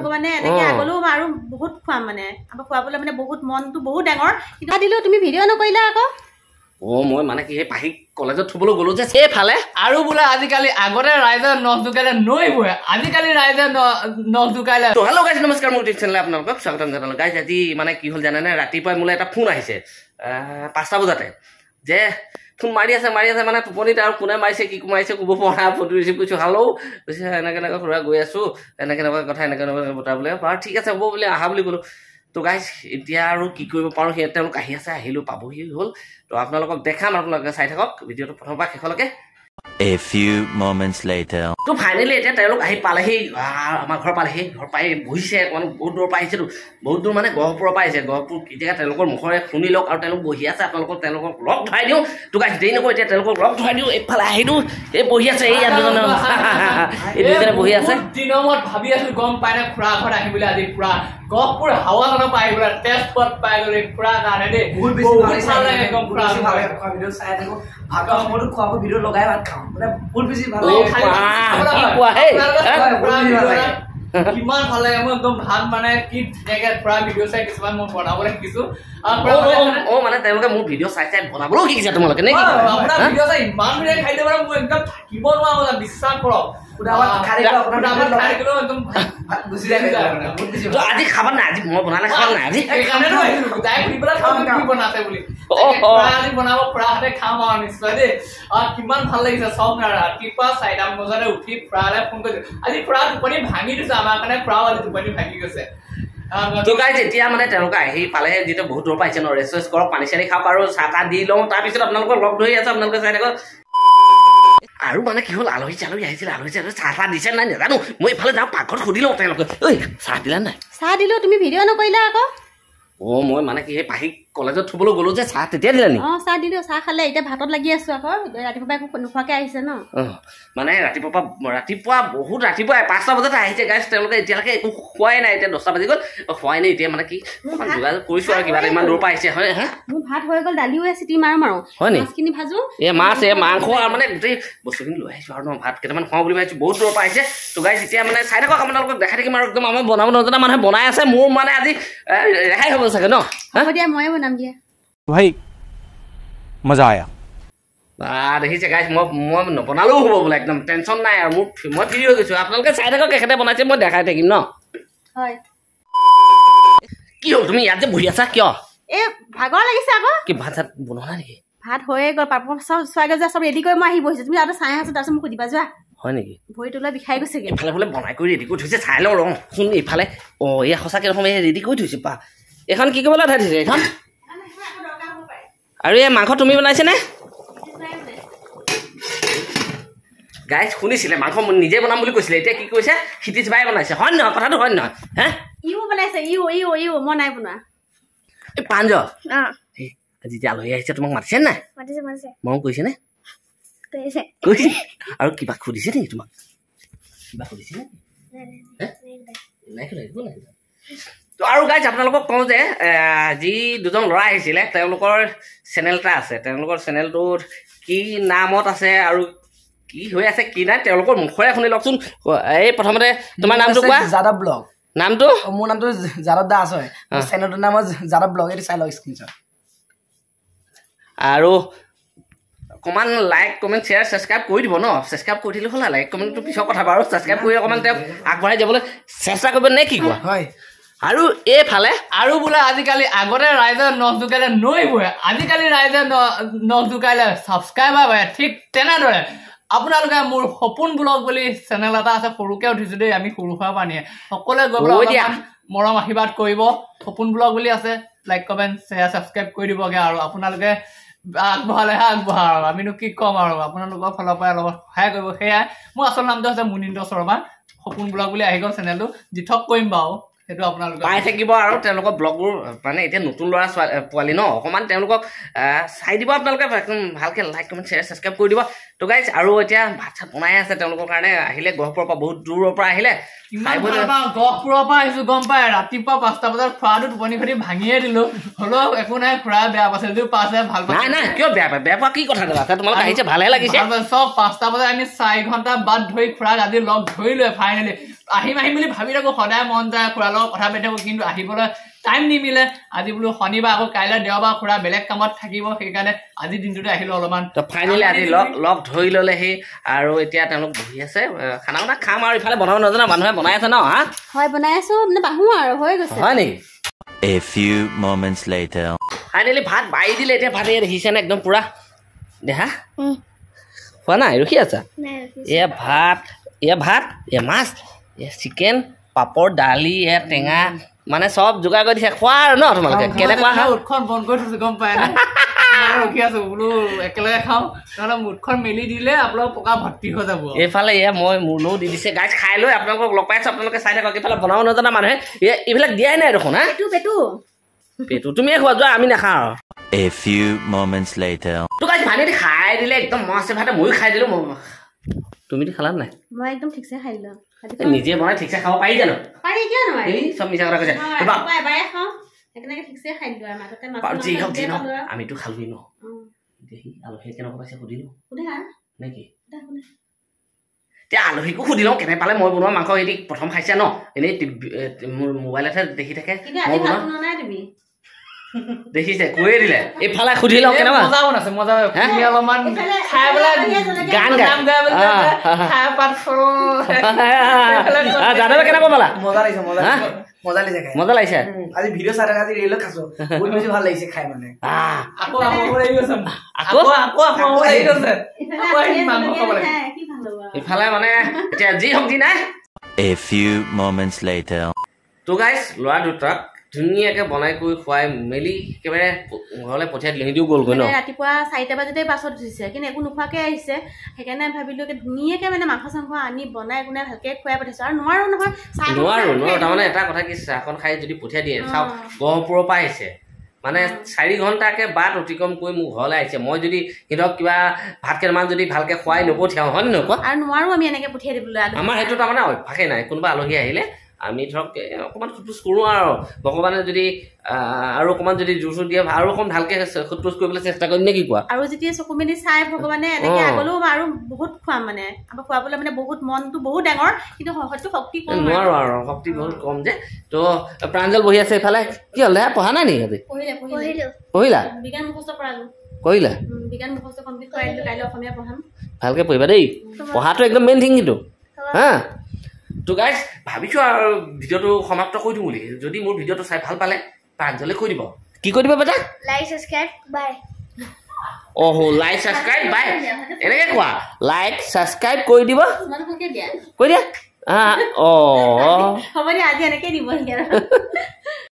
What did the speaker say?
ভগৱানে এনেকে আগলৈও আৰু বহুত খুৱাম মানে আমাৰ খুৱাবলৈ মানে বহুত মনটো বহুত ডাঙৰ কিন্তু দিলেও তুমি ভিডিঅ' নকৰিলা আকৌ মই মানে কি পাহি কলেজত থবলৈ গলো যে সেইফালে আৰু বোলে আজিকালি আগতে ৰাইজে নখ জোকাইলে নৈ বহে আজিকালি ৰাইজে নখ জোকাইলে হেল্ল' গাইজ নমস্কাৰ মোৰ ইউটিউব চেনেলে আপোনালোকক স্বাগতম জনালোঁ গাইজ আজি মানে কি হ'ল জানেনে ৰাতিপুৱাই মোলৈ এটা ফোন আহিছে 5টা বজাতে যে ফোন মাৰি আছে মানে টোপনিত আৰু কোনে মাৰিছে কি মাৰিছে ক'ব পৰা ফটো ৰিচিভ কৰিছোঁ হেল্ল' কৈছে এনেকৈ খুৰা গৈ আছোঁ এনেকৈ কথা এনেকৈ বতা বোলে বাৰু ঠিক আছে হ'ব বোলে আহা বুলি ক'লোঁ তো গাইজ এতিয়া আৰু কি কৰিব পাৰোঁ সেই তেওঁলোক আহি আছে আহিলোঁ পাবহি হ'ল তো আপোনালোকক দেখাম আপোনালোকে চাই থাকক ভিডিঅ'টো প্ৰথমৰ পৰা শেষলৈকে A few moments later. তো ফাইনেলি এতিয়া তেওঁলোক আহি পালেহি আমাৰ ঘৰ পালেহি ঘৰ পাই বহিছে অকণমান বহুত দূৰৰ পৰা আহিছেতো বহুত দূৰ মানে গহপুৰৰ পৰা আহিছে গহপুৰ কেতিয়া তেওঁলোকৰ মুখৰে শুনি লওক আৰু তেওঁলোক বহি আছে তেওঁলোকক লগ ধৰাই দিওঁ তো গাইজ দেৰি নকৰোঁ এতিয়া তেওঁলোকক লগ ধৰাই দিওঁ এইফালে আহি দিওঁ এই বহি আছে এই দুজনে বহি আছে দিনৰ মূৰত ভাবি আছিলোঁ গম পাই নে খুৰা ঘৰত আহিবলৈ আজি খুৰা গহপুৰ হাৱাজানৰ পৰা আহিবলৈ তেজপুৰত পাই গ'লে খুৰা কাৰণে দেই বহুত ভাল লাগে একদম খুৰা ভিডিঅ' চাই থাকোঁ ভাতৰ সময়তো খোৱাব ভিডিঅ' লগাই ভাত খাওঁ মানে বহুত বেছি ভাল লাগে কিমান ভাল লাগে মই একদম ভাত মানে কি ধুনীয়াকে খুৰা ভিডিঅ' চাই কিছুমান মই বনাবলৈ শিকিছোঁ মানে তেওঁলোকে মোৰ ভিডিঅ' চাই বনাবলৈও শিকিছে তোমালোকে নে আপোনাৰ ভিডিঅ' চাই ইমান ধুনীয়া খাই দিব মোৰ একদম থাকিব নোৱাৰা বিশ্বাস কৰক আজি খাবা নাই আজি মই বনালে খাবা নাই আজি বনাব খুৰাহঁতে খাম আৰু নিশ্চয় দেই আৰু কিমান ভাল লাগিছে চব ৰাতিপুৱা 4টা বজাতে উঠি খুৰালে ফোন কৰিছো আজি খুৰা টোপনি ভাঙি দিছে আমাৰ কাৰণে খুৰাও আজি টোপনি ভাঙি গৈছে তো গাইজ এতিয়া মানে তেওঁলোকে আহি পালেহে যিটো বহুত দূৰ পাইছে ন ৰেষ্ট কৰক পানী চানী খাওক আৰু চাহ তাহ দি লওঁ তাৰপিছত আপোনালোকক লগ ধৰি আছে আপোনালোকে চাই থাকক আৰু মানে কি হ'ল আলহী আহিছিলে চাহ তাহ দিছে নাই নাজানো মই এইফালে যাওঁ পাকঘৰত সুধি লওঁ তেওঁলোকে ঐ চাহ দিলা নাই চাহ দিলো তুমি ভিডিঅ' নকৰিলা আকৌ মই মানে কি পাহি কলেজত থবলৈ গলো যে চাহ তেতিয়া দিলা নি চাহ দিলো চাহ খালে এতিয়া ভাতত লাগি আছো আকৌ ৰাতিপুৱা একো নোখোৱাকে আহিছে ন মানে ৰাতিপুৱা বহুত ৰাতিপুৱাই 5টা বজাতে আহিছে গাইজ তেওঁলোকে এতিয়ালৈকে একো খোৱাই নাই এতিয়া 10টা বাজি গ'ল খোৱাই নাই এতিয়া মানে কি যোগাযোগ কৰিছো আৰু কিবা এটা ইমান দূৰ পৰা আহিছে হয় মোৰ ভাত হৈ গ'ল দালিও চিটি মাৰো হয় নি মাছখিনি ভাজো মাছ মাংস আৰু মানে গোটেই বস্তুখিনি লৈ আহিছো আৰু ন ভাত কেইটামান খুৱাওঁ বুলি ভাবিছো বহুত দূৰৰ পৰা আহিছে তো গাইজ এতিয়া মানে চাই থাকক আপোনালোকক দেখাই থাকিম আৰু একদম আমাৰ বনাব নজনা মানুহে বনাই আছে মোৰ মানে আজি ৰেহাই হ'ব চাগে ন হ'ব দিয়া ময়ে বনাম দিয়া भाई मजा आया দেখিছে গাইজ মই নবনালেও হ'ব বোলে একদম টেনশ্যন নাই আৰু মই ফ্ৰী হৈ গৈছোঁ আপোনালোকে চাই থাকক এখেতে বনাইছে মই দেখাই থাকিম ন হয় কি হ'ল তুমি ইয়াত যে বহি আছা কিয় এই ভাগৰ লাগিছে আকৌ কি ভাত চাত বনোৱা নেকি ভাত হৈয়ে গ'ল পাপৰ চোৱাগে যোৱা চব ৰেডি কৰি মই আহি বহিছোঁ তুমি আৰু চাই আছো তাৰপিছত মোক সুধিবা যোৱা হয় নেকি ভৰিটো লৈ বিষাই গৈছেগে এইফালে বোলে বনাই কৰি ৰেডি কৰি থৈছে চাই লওঁ ৰচোন এইফালে এয়া সঁচাকৈ দেখোন ৰেডি কৰি থৈছে পা এইখন কি কৰিবলৈ উঠাই থৈছে এইখন আৰু এই মাংস তুমি বনাইছেনে গাইজ শুনিছিলে মাংস নিজে বনাম বুলি কৈছিলে এতিয়া কি কৈছে ক্ষিতিজ বাই বনাইছে হয় নহয় কথাটো হয় নহয় হে ইও বনাইছে ইও মই নাই বনোৱা এই পাঞ্জ যেতিয়া আলহী আহিছে তোমাক মাতিছে নাই মৰম কৰিছে নে কৈছে আৰু কিবা সুধিছে নেকি তোমাক কিবা সুধিছে নাই আৰু গাইজ আপোনালোকক কওঁ যে যি দুজন ল'ৰা আহিছিলে তেওঁলোকৰ চেনেল এটা আছে তেওঁলোকৰ চেনেলটোত কি নামত আছে আৰু কি হৈ আছে কি নাই তেওঁলোকৰ মুখৰে শুনি লওকচোন এই প্ৰথমতে তোমাৰ নামটো কোৱা যাদৱ ব্লগ নামটো মোৰ নামটো যাদৱ দাস হয় চেনেলটোৰ নাম যাদৱ ব্লগ এইটো চাই লওক স্ক্ৰীনশ্বট আৰু অকণমান লাইক কমেণ্ট শ্বেয়াৰ ছাবস্ক্ৰাইব কৰি দিব ন ছাবস্ক্ৰাইব কৰি দিলে হ'ল লাইক কমেণ্টটো পিছৰ কথা বাৰু ছাবস্ক্ৰাইব কৰি অকণমান তেওঁক আগবঢ়াই যাবলৈ চেষ্টা কৰিব নে কি কোৱা হয় আৰু এইফালে আৰু বোলে আজিকালি আগতে ৰাইজে নখ জোকাইলে নৈ বহে আজিকালি ৰাইজে নখ জোকাইলে ছাবস্ক্ৰাইবাৰ বাঢ়ে ঠিক তেনেদৰে আপোনালোকে মোৰ সপোন ব্লগ বুলি চেনেল এটা আছে সৰুকৈ উঠিছোঁ দেই আমি সৰু সুৰা পানীয়ে সকলোৱে গৈ পেলাই মৰম আশীৰ্বাদ কৰিব সপোন ব্লগ বুলি আছে লাইক কমেণ্ট শ্বেয়াৰ ছাবস্ক্ৰাইব কৰি দিবগৈ আৰু আপোনালোকে আগবঢ়ালেহে আগবঢ়া আৰু আমিনো কি ক'ম আৰু আপোনালোকৰ ফালৰ পৰা অলপ সহায় কৰিব সেয়াই মোৰ আচল নামটো হৈছে মুনীন্দ্ৰ শৰ্মা সপোন ব্লগ বুলি আহি গ'ল চেনেলটো দিঠক কৰিম বাৰু সেইটো আপোনালোকে পাই থাকিব আৰু তেওঁলোকৰ ব্লগবোৰ মানে এতিয়া নতুন ল'ৰা পোৱালি ন অকণমান তেওঁলোকক চাই দিব আপোনালোকে একদম ভালকৈ লাইক কমেণ্ট শ্বেয়াৰ ছাবস্ক্ৰাইব কৰি দিব তো গাইজ আৰু এতিয়া ভাত চাত বনাই আছে তেওঁলোকৰ কাৰণে আহিলে গহপুৰৰ পৰা বহুত দূৰৰ পৰা আহিলে গহপুৰৰ পৰা আহিছোঁ গম পাই ৰাতিপুৱা 5টা বজাত খোৱাটো টোপনি খতি ভাঙিয়ে দিলোঁ হ'লেও একো নাই খুৰা বেয়া পাইছে যদিও পাইছে ভাল পাইছে নাই কিয় বেয়া পায় বেয়া পোৱা কি কথা আছে তোমালোকে আহিছে ভালহে লাগিছে চব 5টা বজাত আমি 4 ঘণ্টা বাদ ধৰি খুৰাক আজি লগ ধৰিলোৱে ফাইনেলি আহিম বুলি ভাবি থাকো সদায় মন যায় খুৰাৰ লগত কথা পাতি থাকো কিন্তু আহিবলৈ টাইম নিমিলে আজি বোলো শনিবাৰ আকৌ কাইলৈ দেওবাৰ খুৰা বেলেগ কামত থাকিব সেইকাৰণে আজি দিনটোতে আহিলো অলপমান তো ফাইনেলি আজি লগ ধৰি ল'লেহি আৰু এতিয়া তেওঁলোক বহি আছে খানা বনা খাম আৰু ইফালে বনাব নাজানা মানুহে বনাই আছে ন হা হয় বনাই আছো মানে বাহু আৰু হৈ গৈছে হয় নেকি A few moments later. Finally ভাত বাঢ়ি দিলে এতিয়া ভাত দেখিছে নে একদম পুৰা দেহা খোৱা নাই ৰখি আছা এয়া ভাত এয়া মাছ এয়া চিকেন পাপৰ দালি এয়া টেঙা মানে চব যোগাৰ কৰি দিছে খোৱা আৰু ন তোমালোকে কেনেকুৱা উৎখন বন্ধ কৰি থৈছো গম পায় ৰখি আছো বোলো একেলগে খাওঁ নহ'লে মুঠখন মেলি দিলে আপোনালোক পকা ভৰ্তি হৈ যাব এইফালে এয়া মই মোলৈও দি দিছে গাইজ খাই লৈ আপোনালোকক লগ পাইছো আপোনালোকে চাই থাকক এইফালে বনাব নজনা মানুহে এইবিলাক দিয়াই নাই দেখোন হা পেটু তুমিয়ে খোৱা যোৱা আমি নাখাওঁ A few moments later. তো গাইজ ভালেই খাই দিলে একদম মস্ত ভাতে ময়ো খাই দিলো তুমিতো খালা নাই মই একদম ঠিকছে খাই দিলো নিজে বনাই ঠিকছে খাব পাৰি জানো পাৰি কিয় নোৱাৰি এই চব মিছা কথা কৈছে এবাৰে খাওঁ একেলগে ঠিকছে খাই দিলো আৰু মাজতে যি হওক আমিতো খালোৱেই ন দেখি আলহীয়ে কেনেকুৱা পাইছে সুধিলো নেকি এতিয়া আলহীকো সুধি লওঁ কেনে পালে মই বনোৱা মাংস এটি প্ৰথম খাইছে ন এনেই মোৰ মোবাইলতহে দেখি থাকে মই বনোৱা দেখিছে কৈয়ে দিলে এইফালে সুধি লওঁ কেনেকুৱা মজা বনাইছে মজা অলপমান খাই পেলাই গান গাই জানাবে কেনেকুৱা পালা মজা লাগিছে মজা লাগিছে আজি ভিডিঅ' চাই আজি ৰিলত খাইছো বহুত বেছি ভাল লাগিছে খাই মানে আকৌ ইফালে মানে এতিয়া যি হওক দি নাই A few moments later. তো গাইজ ল'ৰা দুটাক ধুনীয়াকে বনাই কৰি খুৱাই মেলি একেবাৰে ঘৰলৈ পঠিয়াই দিলে সিহঁতিও গ'লগৈ ন ৰাতিপুৱা 4টা বজাতে বাছত উঠিছে কিন্তু একো নোখোৱাকে আহিছে সেইকাৰণে ভাবিলো ধুনীয়াকে মানে মাংস চাংস আনি বনাই কোনাই ভালকে খুৱাই পঠাইছো আৰু নোৱাৰো নহয় নোৱাৰো তাৰমানে এটা কথা কি চাহখন খাই যদি পঠিয়াই দিয়ে চাওক গহপুৰৰ পৰা আহিছে মানে 4 ঘণ্টাকে বাট অতিক্ৰম কৰি মোৰ ঘৰলৈ আহিছে মই যদি সিহঁতক কিবা ভাত কেইটামান যদি ভালকে খুৱাই নপঠিয়াওঁ হয় নে নহয় আৰু নোৱাৰো আমি এনেকে পঠিয়াই দিবলৈ আমাৰ সেইটো তাৰমানে অভ্যাসেই নাই কোনোবা আলহী আহিলে আমি ধৰক অকণমান খুটুচ কৰোঁ আৰু ভগৱানে যদি আৰু অকণমান যদি জোৰ চোৰ দিয়ে আৰু অকণমান ভালকে খুটুচ কৰিবলৈ চেষ্টা কৰিম নে কি কোৱা আৰু যেতিয়া চকু মেলি চাই ভগৱানে এনেকে আগলৈও আৰু বহুত খুৱাম মানে আমাৰ খুৱাবলৈ মানে বহুত মনটো বহুত ডাঙৰ কিন্তু হয়তো শক্তি কম নোৱাৰো আৰু শক্তি বহুত কম যে তো প্ৰাঞ্জল বহি আছে এইফালে কি হ'ল দে পঢ়া নাই নেকি পঢ়িলা বিজ্ঞান মুখস্থ কৰালো কৰিলা বিজ্ঞান মুখস্থ কমপ্লিট কৰাই দিলো কাইলৈ অসমীয়া পঢ়াম ভালকে পঢ়িবা দেই পঢ়াটো একদম মেইন থিং কিন্তু হা তো গাইজ ভাবিছো আৰু ভিডিঅ'টো সমাপ্ত কৰি দিওঁ বুলি যদি মোৰ ভিডিঅ'টো চাই ভাল পালে প্ৰাঞ্জলে কৈ দিব কি কৈ দিব বেটা লাইক সাবস্ক্ৰাইব বাই লাইক সাবস্ক্ৰাইব বাই এনেকে কোৱা লাইক সাবস্ক্ৰাইব কৰি দিব তোমালোকে দিয়া কৈ দিয়া হ'ব দিয়া আজি এনেকে দিব